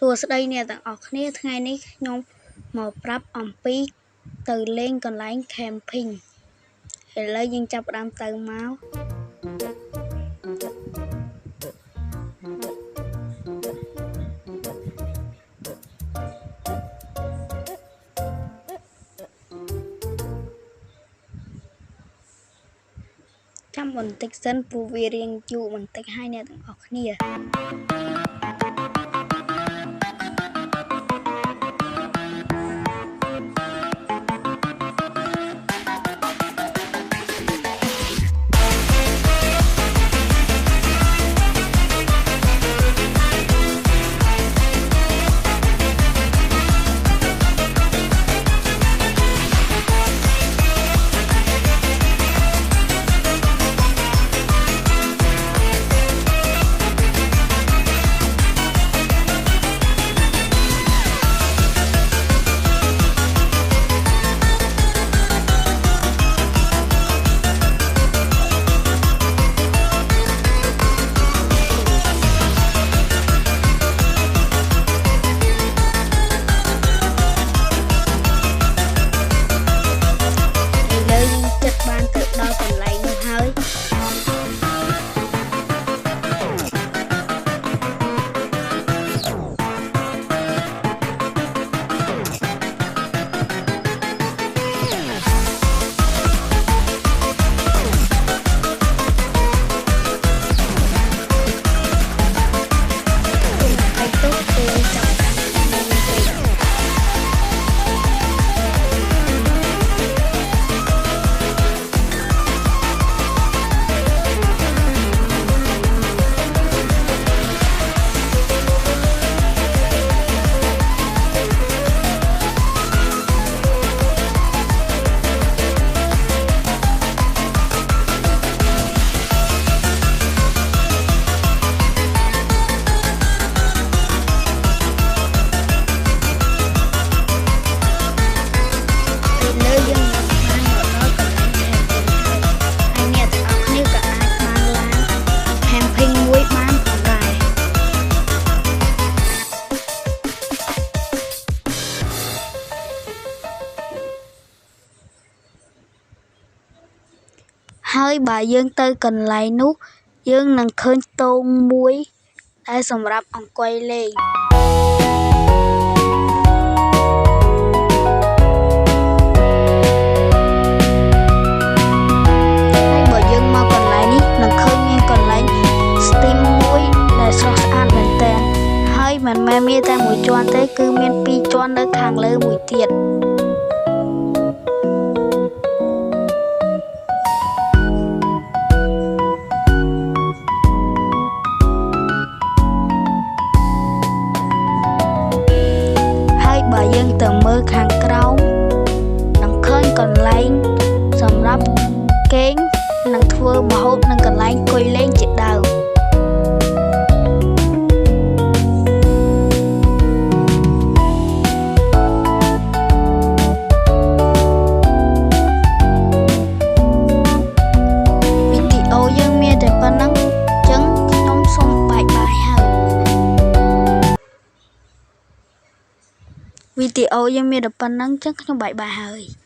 សួស្តីអ្នកទាំងអស់គ្នាថ្ងៃនេះខ្ញុំមកប្រាប់អំពីទៅលេងកន្លែង camping ឥឡូវយើងចាប់ផ្ដើមទៅមកចាំបន្តិចសិនព្រោះវារៀងយូរបន្តិចហើយអ្នកទាំងអស់គ្នាហើយបើយើងទៅកន្លែងនោះយើងនឹងឃើញតូងមួយដែលសម្រាប់អង្គុយលេងហើយបើយើងមកកន្លែងនេះនឹងឃើញមានកន្លែង steam មួយដែលស្រស់ស្អាតមែនទែនហើយមិនមែនមានតែមួយជាន់ទេគឺមានពីរជាន់នៅខាងលើមួយទៀតបើយើងទៅមើលខាងក្រោមនឹងឃើញកន្លែងសម្រាប់គេងនិងធ្វើម្ហូបនិងកន្លែងអង្គុយលេងជាដើមវីដេអូយើងមានតែប៉ុណ្ណឹងអញ្ចឹងខ្ញុំសូមបាយហើយវីដេអូយើងមានតែប៉ុណ្្នឹងចឹងខ្ញុំបាយហើយ